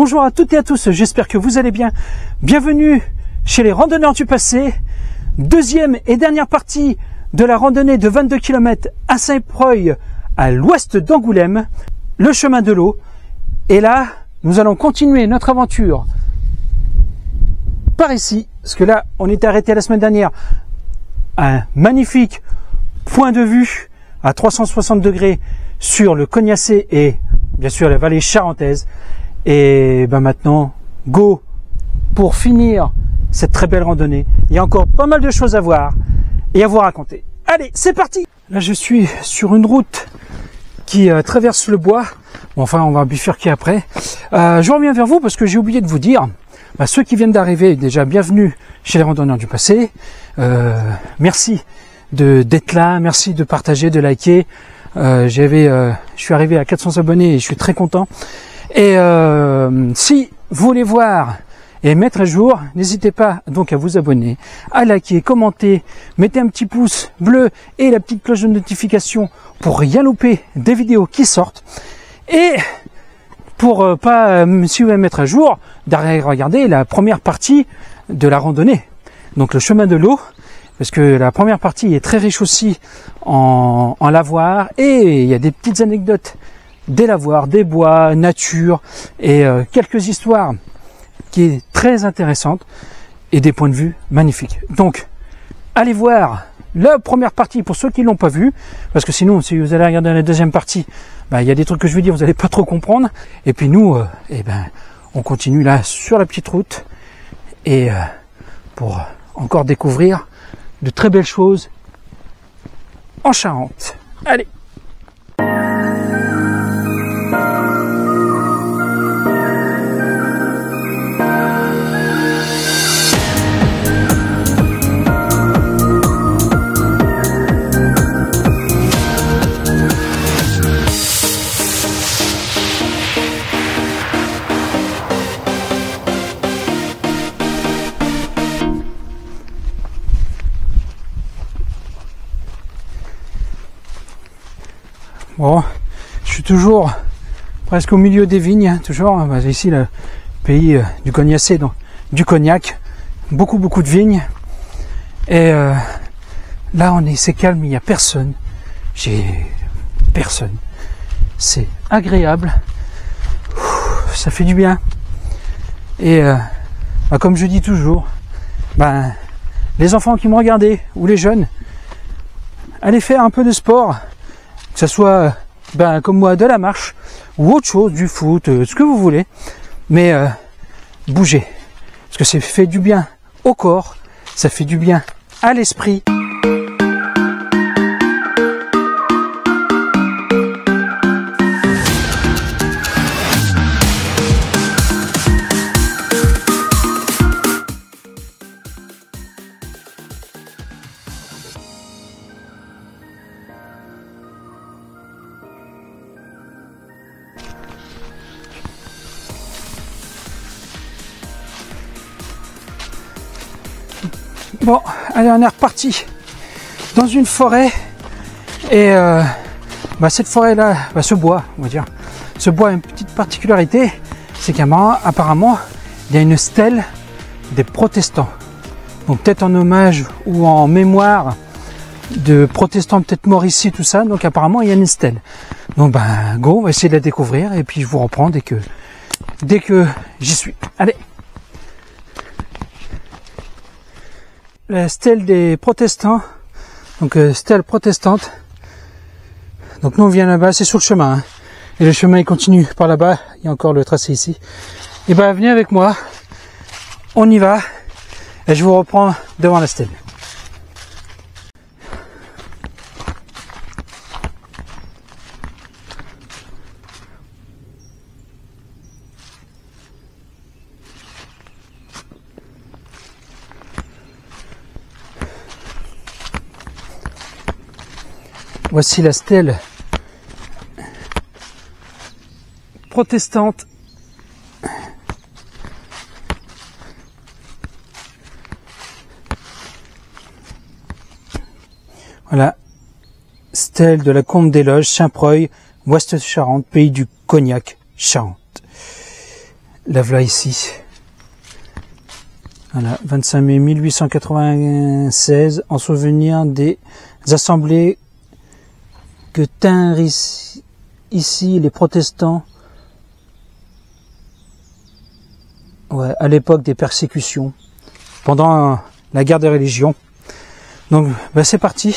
Bonjour à toutes et à tous, j'espère que vous allez bien. Bienvenue chez les randonneurs du passé. Deuxième et dernière partie de la randonnée de 22 km à Saint-Preuil, à l'ouest d'Angoulême, le chemin de l'eau. Et là, nous allons continuer notre aventure par ici, parce que là, on était arrêté la semaine dernière à un magnifique point de vue à 360 degrés sur le Cognacé et bien sûr la vallée charentaise. Et ben maintenant, go pour finir cette très belle randonnée. Il y a encore pas mal de choses à voir et à vous raconter. Allez, c'est parti! Là, je suis sur une route qui traverse le bois. Bon, enfin, on va bifurquer après. Je reviens vers vous parce que j'ai oublié de vous dire, ceux qui viennent d'arriver, déjà bienvenue chez les randonneurs du passé. Merci d'être là, merci de partager, de liker. Je suis arrivé à 400 abonnés et je suis très content. Et si vous voulez voir et mettre à jour, n'hésitez pas donc à vous abonner, à liker, commenter, mettez un petit pouce bleu et la petite cloche de notification pour rien louper des vidéos qui sortent. Et pour pas, si vous voulez mettre à jour, d'aller regarder la première partie de la randonnée, donc le chemin de l'eau, parce que la première partie est très riche aussi en lavoirs et il y a des petites anecdotes des lavoirs, des bois, nature et quelques histoires qui est très intéressantes et des points de vue magnifiques. Donc, allez voir la première partie pour ceux qui l'ont pas vue, parce que sinon, si vous allez regarder la deuxième partie, il y a des trucs que je vais dire, vous n'allez pas trop comprendre. Et puis nous, on continue là sur la petite route et pour encore découvrir de très belles choses en Charente. Allez! Bon, je suis toujours presque au milieu des vignes, toujours. Ici, le pays du Cognacé, donc du Cognac, beaucoup de vignes. Et là, c'est calme, il n'y a personne. Personne. C'est agréable. Ça fait du bien. Et comme je dis toujours, les enfants qui me regardaient ou les jeunes, allez faire un peu de sport. Que ce soit, comme moi, de la marche, ou autre chose, du foot, ce que vous voulez. Mais bougez. Parce que ça fait du bien au corps, ça fait du bien à l'esprit. Bon, allez, on est reparti dans une forêt et cette forêt-là, ce bois, on va dire, ce bois a une petite particularité, c'est qu'apparemment, il y a une stèle des protestants. Donc peut-être en hommage ou en mémoire de protestants peut-être morts ici, tout ça. Donc apparemment, il y a une stèle. Donc go, on va essayer de la découvrir et puis je vous reprends dès que j'y suis. Allez. La stèle des protestants, donc stèle protestante. Donc nous on vient là-bas, c'est sur le chemin, hein. Et le chemin il continue par là-bas, il y a encore le tracé ici. Et venez avec moi, on y va, et je vous reprends devant la stèle. Voici la stèle protestante. Voilà, stèle de la Combe des Loges, Saint-Preuil, Ouest Charente, pays du Cognac, Charente. La voilà ici. Voilà, 25 mai 1896, en souvenir des assemblées que tinrent ici les protestants à l'époque des persécutions, pendant la guerre des religions. Donc c'est parti.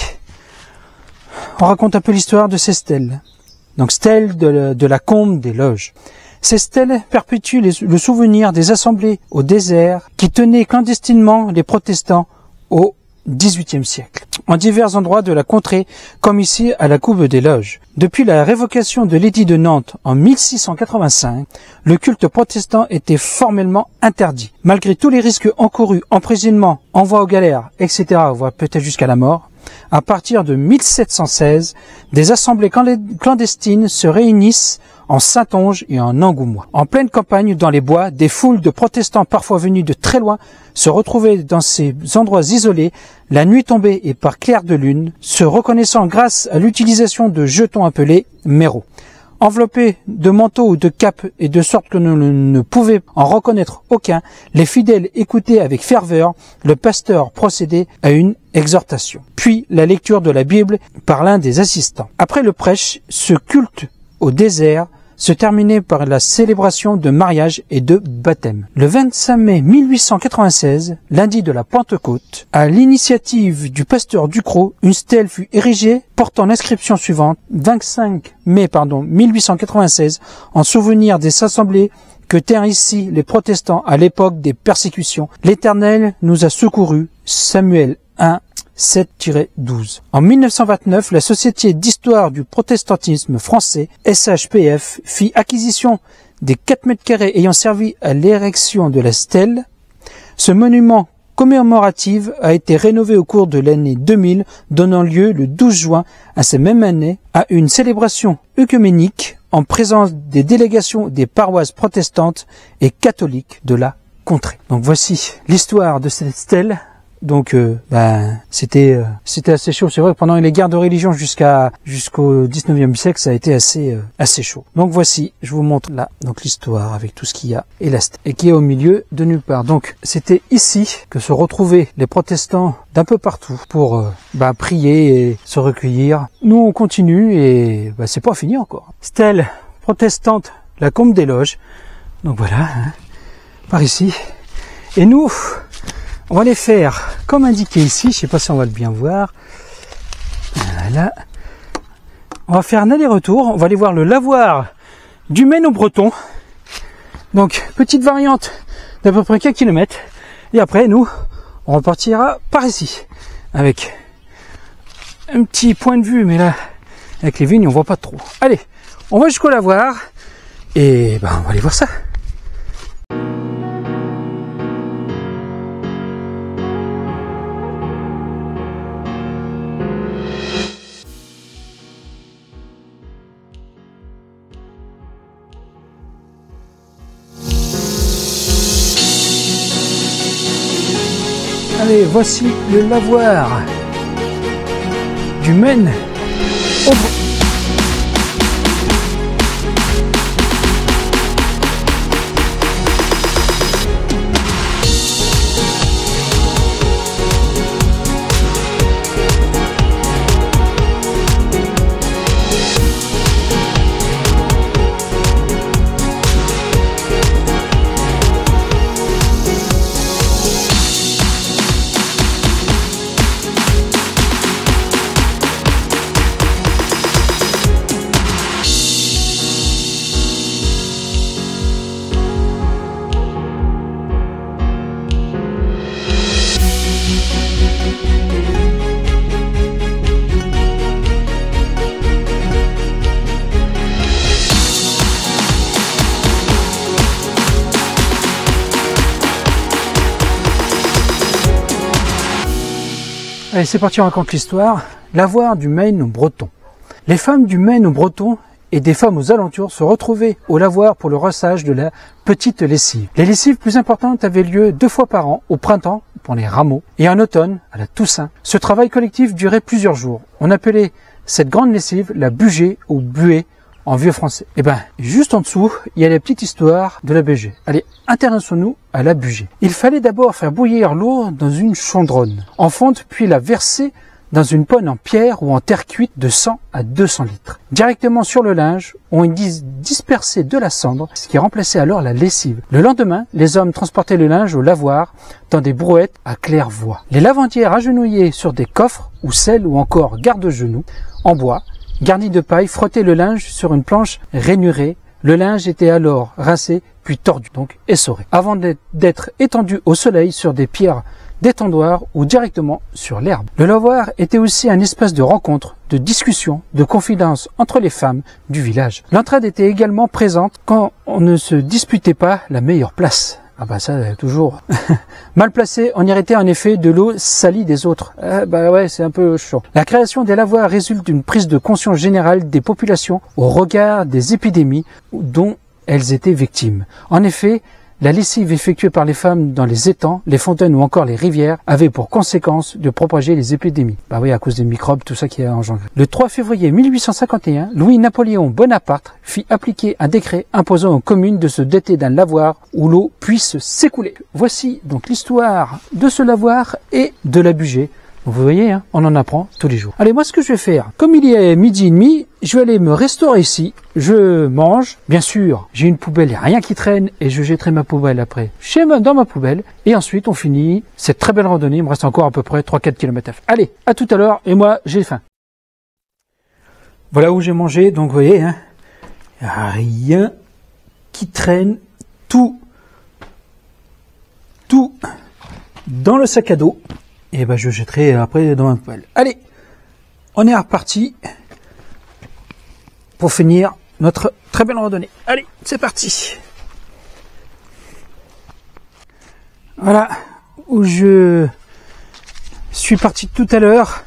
On raconte un peu l'histoire de ces stèles. Donc stèles de la combe des loges. Ces stèles perpétuent le souvenir des assemblées au désert qui tenaient clandestinement les protestants au XVIIIe siècle, en divers endroits de la contrée, comme ici à la Coupe des Loges. Depuis la révocation de l'édit de Nantes en 1685, le culte protestant était formellement interdit. Malgré tous les risques encourus, emprisonnement, envoi aux galères, etc., voire peut-être jusqu'à la mort, à partir de 1716, des assemblées clandestines se réunissent en Saintonge et en Angoumois. En pleine campagne, dans les bois, des foules de protestants parfois venus de très loin se retrouvaient dans ces endroits isolés, la nuit tombée et par clair de lune, se reconnaissant grâce à l'utilisation de jetons appelés méros. Enveloppés de manteaux ou de capes et de sorte que l'on ne pouvait en reconnaître aucun, les fidèles écoutaient avec ferveur le pasteur procéder à une exhortation, puis la lecture de la Bible par l'un des assistants. Après le prêche, ce culte au désert se terminait par la célébration de mariage et de baptême. Le 25 mai 1896, lundi de la Pentecôte, à l'initiative du pasteur Ducrot, une stèle fut érigée portant l'inscription suivante: 25 mai 1896, en souvenir des assemblées que tinrent ici les protestants à l'époque des persécutions. L'Éternel nous a secourus. Samuel 1, 7-12. En 1929, la Société d'histoire du protestantisme français, SHPF, fit acquisition des 4 mètres carrés ayant servi à l'érection de la stèle. Ce monument commémoratif a été rénové au cours de l'année 2000, donnant lieu le 12 juin à cette même année à une célébration œcuménique en présence des délégations des paroisses protestantes et catholiques de la contrée. Donc voici l'histoire de cette stèle. Donc c'était assez chaud. C'est vrai que pendant les guerres de religion jusqu'au 19e siècle, ça a été assez chaud. Donc voici, je vous montre là donc l'histoire avec tout ce qu'il y a et la stèle, et qui est au milieu de nulle part. Donc c'était ici que se retrouvaient les protestants d'un peu partout pour prier et se recueillir. Nous on continue et c'est pas fini encore. Stèle protestante, la Combe des Loges. Donc voilà, par ici. Et nous, on va les faire comme indiqué ici, je sais pas si on va le bien voir. Voilà. On va faire un aller-retour, on va aller voir le lavoir du Maine au Breton. Donc, petite variante d'à peu près quelques kilomètres. Et après, nous, on repartira par ici. Avec un petit point de vue, mais là, avec les vignes, on voit pas trop. Allez, on va jusqu'au lavoir. Et on va aller voir ça. Allez, voici le lavoir du Maine au Breton. Allez, c'est parti, on raconte l'histoire. Lavoir du Maine au Breton. Les femmes du Maine au Breton et des femmes aux alentours se retrouvaient au lavoir pour le rossage de la petite lessive. Les lessives plus importantes avaient lieu 2 fois par an, au printemps pour les rameaux et en automne à la Toussaint. Ce travail collectif durait plusieurs jours. On appelait cette grande lessive la bugée ou buée en vieux français. Et ben, juste en dessous, il y a la petite histoire de la bugée. Allez, intéressons-nous à la bugée. Il fallait d'abord faire bouillir l'eau dans une chandronne en fonte, puis la verser dans une ponne en pierre ou en terre cuite de 100 à 200 litres. Directement sur le linge, on y dispersait de la cendre, ce qui remplaçait alors la lessive. Le lendemain, les hommes transportaient le linge au lavoir dans des brouettes à claire-voie. Les lavandières agenouillées sur des coffres ou selles ou encore garde-genoux en bois, garnis de paille, frottaient le linge sur une planche rainurée. Le linge était alors rincé puis tordu, donc essoré, avant d'être étendu au soleil sur des pierres d'étendoir ou directement sur l'herbe. Le lavoir était aussi un espace de rencontre, de discussion, de confidence entre les femmes du village. L'entraide était également présente quand on ne se disputait pas la meilleure place. Ah bah ça, toujours. Mal placé, on irritait en effet de l'eau salie des autres. Bah ouais, c'est un peu chaud. La création des lavoirs résulte d'une prise de conscience générale des populations au regard des épidémies dont elles étaient victimes. En effet, la lessive effectuée par les femmes dans les étangs, les fontaines ou encore les rivières avait pour conséquence de propager les épidémies. Bah oui, à cause des microbes, tout ça qui a engendré. Le 3 février 1851, Louis-Napoléon Bonaparte fit appliquer un décret imposant aux communes de se doter d'un lavoir où l'eau puisse s'écouler. Voici donc l'histoire de ce lavoir et de la bugée. Vous voyez, hein, on en apprend tous les jours. Allez, moi ce que je vais faire, comme il est midi et demi, je vais aller me restaurer ici. Je mange, bien sûr, j'ai une poubelle, il n'y a rien qui traîne et je jetterai ma poubelle après dans ma poubelle. Et ensuite, on finit cette très belle randonnée. Il me reste encore à peu près 3-4 km à faire. Allez, à tout à l'heure et moi, j'ai faim. Voilà où j'ai mangé, donc vous voyez, hein, il n'y a rien qui traîne, tout dans le sac à dos. Et ben je jetterai après dans ma poêle. Allez, on est reparti pour finir notre très belle randonnée. Allez, c'est parti. Voilà où je suis parti tout à l'heure.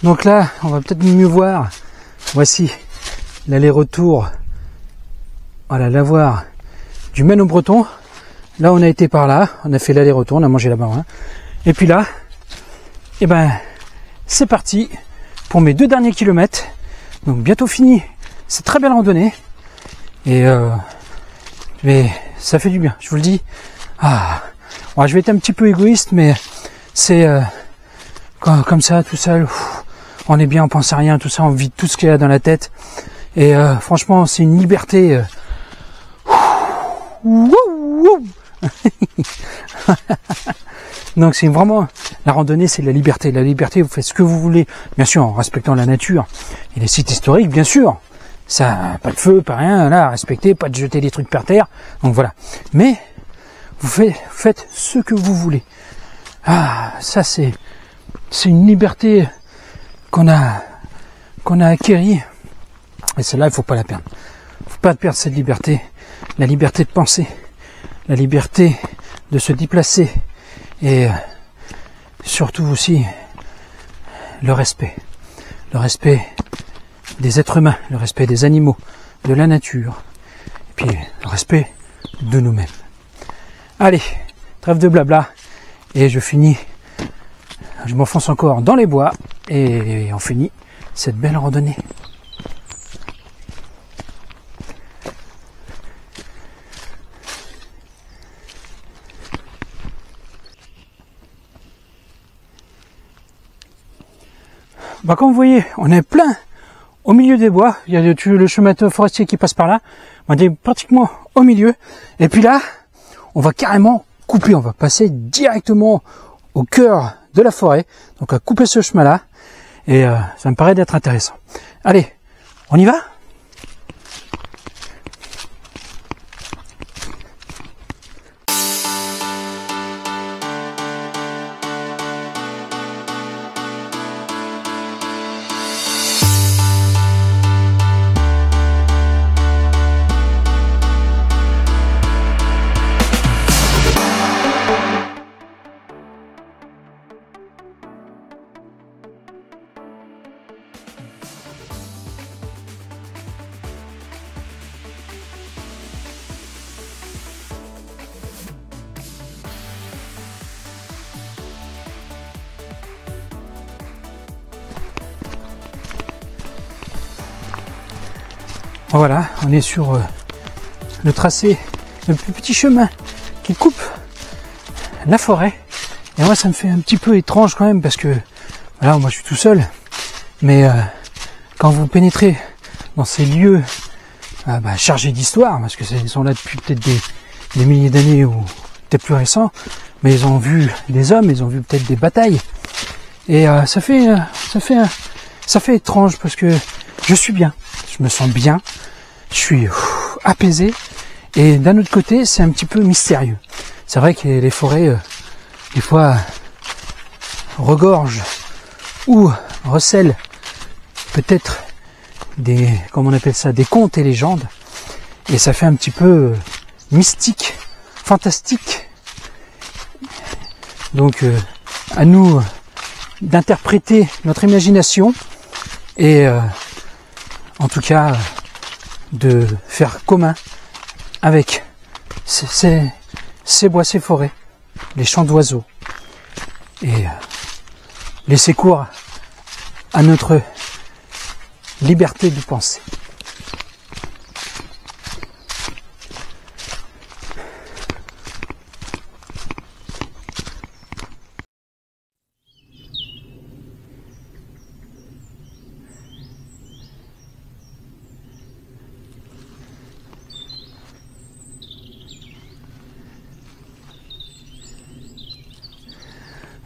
Donc là, on va peut-être mieux voir. Voici l'aller-retour. Voilà, lavoir du Maine au Breton. Là, on a été par là. On a fait l'aller-retour. On a mangé là-bas. Hein. Et puis là, et ben, c'est parti pour mes 2 derniers kilomètres. Donc bientôt fini. C'est très belle randonnée. Et mais ça fait du bien, je vous le dis. Ouais, je vais être un petit peu égoïste, mais c'est comme ça, tout seul. On est bien, on pense à rien, tout ça, on vide tout ce qu'il y a dans la tête. Et franchement, c'est une liberté. Donc c'est vraiment, la randonnée c'est la liberté. La liberté, vous faites ce que vous voulez, bien sûr en respectant la nature et les sites historiques, bien sûr. Ça, pas de feu, pas rien, là, respectez, pas de jeter des trucs par terre. Donc voilà. Mais vous faites ce que vous voulez. Ça c'est une liberté qu'on a acquérie. Et celle-là, il faut pas la perdre. Il faut pas perdre cette liberté. La liberté de penser, la liberté de se déplacer. Et surtout aussi le respect des êtres humains, le respect des animaux, de la nature, et puis le respect de nous-mêmes. Allez, trêve de blabla, et je m'enfonce encore dans les bois, et on finit cette belle randonnée. Bah, comme vous voyez, on est plein au milieu des bois. Il y a le chemin forestier qui passe par là. On est pratiquement au milieu. Et puis là, on va carrément couper. On va passer directement au cœur de la forêt. Donc, à couper ce chemin-là. Et ça me paraît d'être intéressant. Allez, on y va ? Voilà, on est sur le tracé, le petit chemin qui coupe la forêt. Et moi ça me fait un petit peu étrange quand même parce que voilà, moi je suis tout seul. Mais quand vous pénétrez dans ces lieux chargés d'histoire, parce que ils sont là depuis peut-être des milliers d'années ou peut-être plus récents, mais ils ont vu des hommes, ils ont vu peut-être des batailles. Et ça fait étrange parce que je suis bien, je me sens bien, je suis apaisé. Et d'un autre côté, c'est un petit peu mystérieux. C'est vrai que les forêts, des fois, regorgent ou recèlent peut-être comment on appelle ça, des contes et légendes. Et ça fait un petit peu mystique, fantastique. Donc, à nous d'interpréter notre imagination et, en tout cas, de faire commun avec ces bois, ces forêts, les chants d'oiseaux, et laisser cours à notre liberté de penser.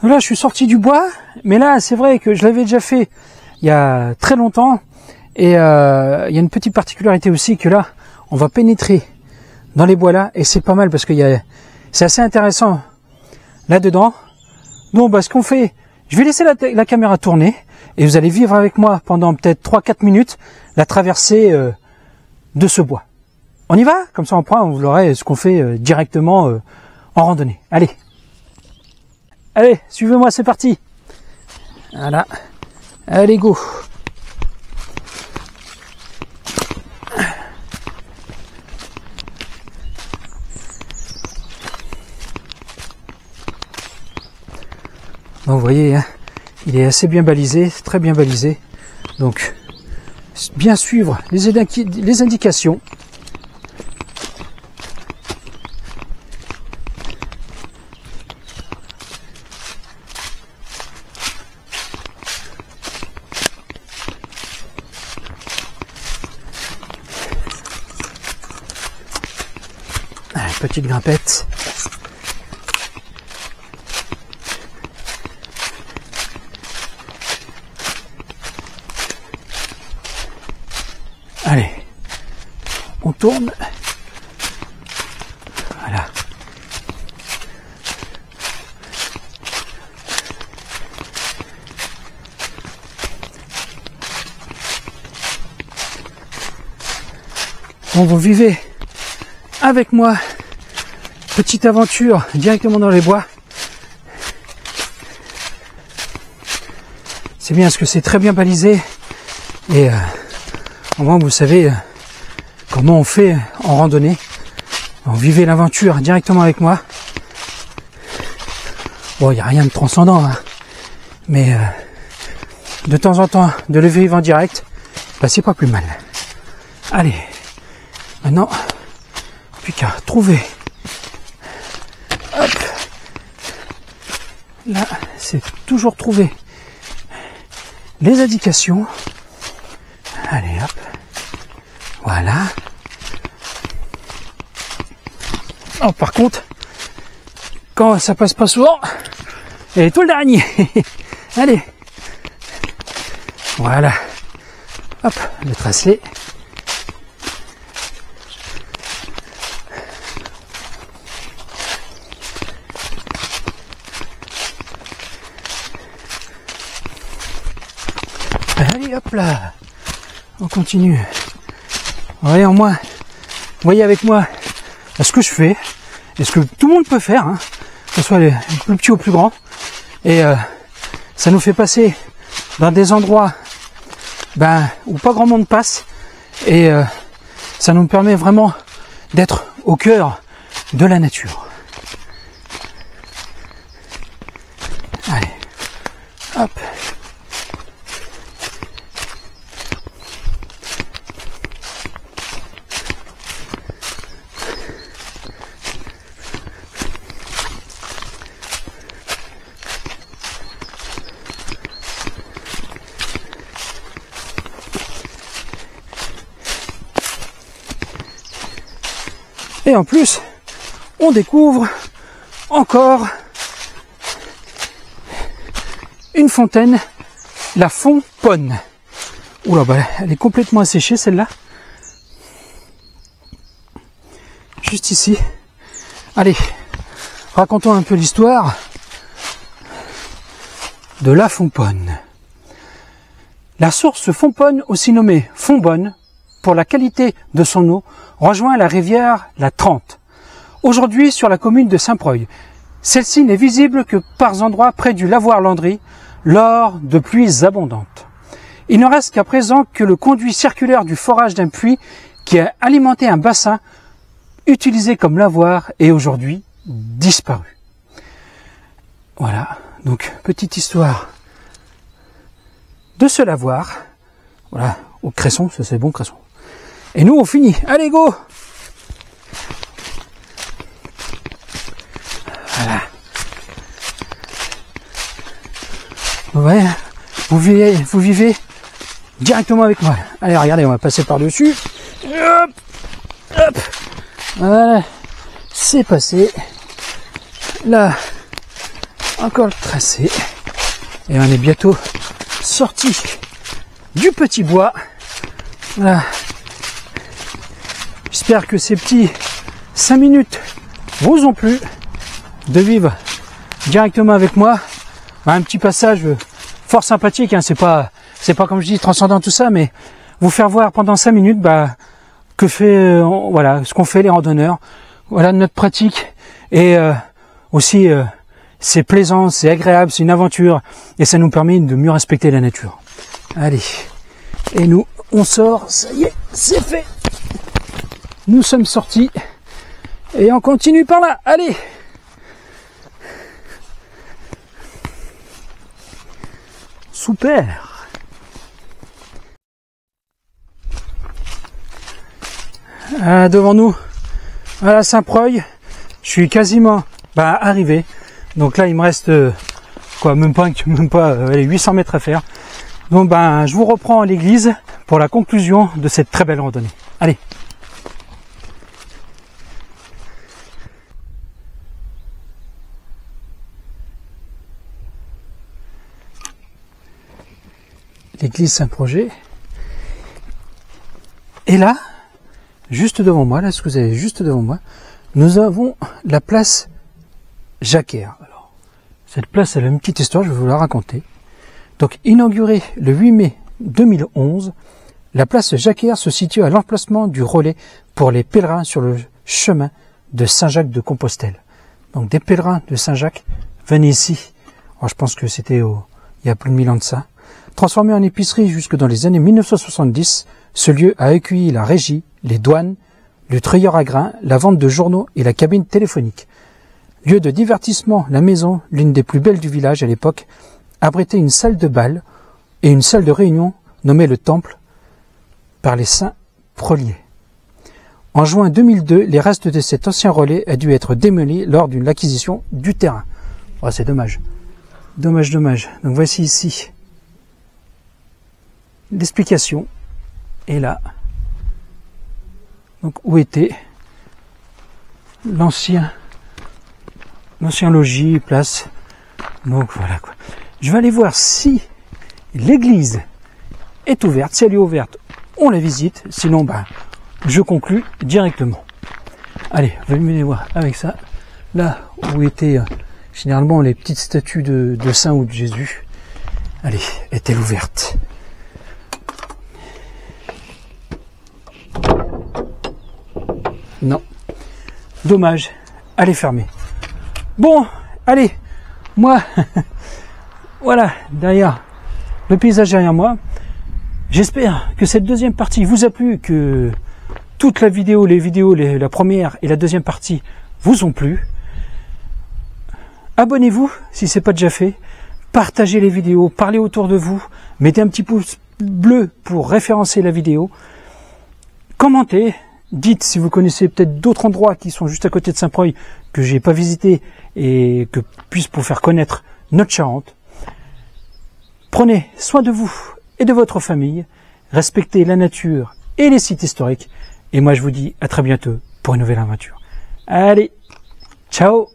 Là, je suis sorti du bois, mais là, c'est vrai que je l'avais déjà fait il y a très longtemps. Et il y a une petite particularité aussi que là, on va pénétrer dans les bois là, et c'est pas mal parce que c'est assez intéressant là-dedans. Donc, ce qu'on fait, je vais laisser la caméra tourner et vous allez vivre avec moi pendant peut-être 3-4 minutes la traversée de ce bois. On y va? Comme ça, vous l'aurez ce qu'on fait directement en randonnée. Allez! Allez, suivez-moi, c'est parti. Voilà. Allez, go. Bon, vous voyez, hein, il est assez bien balisé, très bien balisé. Donc, bien suivre les indications. Petite grimpette. Allez, on tourne. Voilà. Bon, vous vivez avec moi. Petite aventure directement dans les bois. C'est bien parce que c'est très bien balisé et au moins vous savez comment on fait en randonnée. On vivait l'aventure directement avec moi. Bon, il n'y a rien de transcendant, hein, mais de temps en temps de le vivre en direct, c'est pas plus mal. Allez, maintenant plus qu'à trouver. Hop. Là, c'est toujours trouver les indications. Allez, hop. Voilà. Oh, par contre, quand ça passe pas souvent, et tout le dernier. Allez. Voilà. Hop, le tracé. Allez, hop là. On continue. Voyez, en moi, voyez avec moi ce que je fais, et ce que tout le monde peut faire, hein, que ce soit les plus petits ou plus grands. Et ça nous fait passer dans des endroits où pas grand monde passe. Et ça nous permet vraiment d'être au cœur de la nature. Allez, hop. Et en plus, on découvre encore une fontaine, la Fonponne. Oula, bah, elle est complètement asséchée celle-là. Juste ici. Allez, racontons un peu l'histoire de la Fonponne. La source Fonponne, aussi nommée Fonbonne, pour la qualité de son eau, rejoint la rivière la Trente, aujourd'hui sur la commune de Saint-Preuil. Celle-ci n'est visible que par endroits près du lavoir Landry, lors de pluies abondantes. Il ne reste qu'à présent que le conduit circulaire du forage d'un puits qui a alimenté un bassin utilisé comme lavoir est aujourd'hui disparu. Voilà, donc petite histoire de ce lavoir. Voilà, au cresson, ça c'est bon cresson. Et nous on finit, allez go! Voilà. Ouais, vous vivez directement avec moi. Allez, regardez, on va passer par-dessus. Hop, hop. Voilà, c'est passé. Là, encore le tracé. Et on est bientôt sorti du petit bois. Voilà. J'espère que ces petits 5 minutes vous ont plu de vivre directement avec moi. Un petit passage fort sympathique, hein. C'est pas comme je dis transcendant tout ça, mais vous faire voir pendant 5 minutes que fait voilà ce qu'on fait les randonneurs, voilà notre pratique, et aussi c'est plaisant, c'est agréable, c'est une aventure et ça nous permet de mieux respecter la nature. Allez, et nous on sort, ça y est, c'est fait, nous sommes sortis et on continue par là. Allez. Super. Devant nous, à Saint-Preuil, je suis quasiment arrivé. Donc là, il me reste même pas 800 mètres à faire. Donc je vous reprends à l'église pour la conclusion de cette très belle randonnée. Allez. L'église Saint-Projet. Et là, juste devant moi, là, ce que vous avez juste devant moi, nous avons la place Jacquer. Alors, cette place, elle a une petite histoire, je vais vous la raconter. Donc, inaugurée le 8 mai 2011, la place Jacquer se situe à l'emplacement du relais pour les pèlerins sur le chemin de Saint-Jacques-de-Compostelle. Donc, des pèlerins de Saint-Jacques venaient ici. Alors, je pense que c'était il y a plus de 1000 ans de ça. Transformé en épicerie jusque dans les années 1970, ce lieu a accueilli la régie, les douanes, le treuilleur à grains, la vente de journaux et la cabine téléphonique. Lieu de divertissement, la maison, l'une des plus belles du village à l'époque, abritait une salle de bal et une salle de réunion nommée le Temple par les saints Proliers. En juin 2002, les restes de cet ancien relais a dû être démolis lors d'une acquisition du terrain. Oh, c'est dommage. Dommage. Donc voici ici l'explication. Et là, donc où était l'ancien logis, place. Donc voilà quoi. Je vais aller voir si l'église est ouverte. Si elle est ouverte, on la visite. Sinon, je conclus directement. Allez, venez voir avec ça. Là où étaient généralement les petites statues de saints ou de Jésus. Allez, est-elle ouverte? Non. Dommage. Elle est fermée. Bon, allez. Moi, voilà, derrière le paysage derrière moi. J'espère que cette deuxième partie vous a plu, que toute la vidéo, la première et la deuxième partie vous ont plu. Abonnez-vous si ce n'est pas déjà fait. Partagez les vidéos, parlez autour de vous. Mettez un petit pouce bleu pour référencer la vidéo. Commentez. Dites si vous connaissez peut-être d'autres endroits qui sont juste à côté de Saint-Preuil que j'ai pas visité et que puisse pour faire connaître notre Charente. Prenez soin de vous et de votre famille, respectez la nature et les sites historiques. Et moi je vous dis à très bientôt pour une nouvelle aventure. Allez, ciao.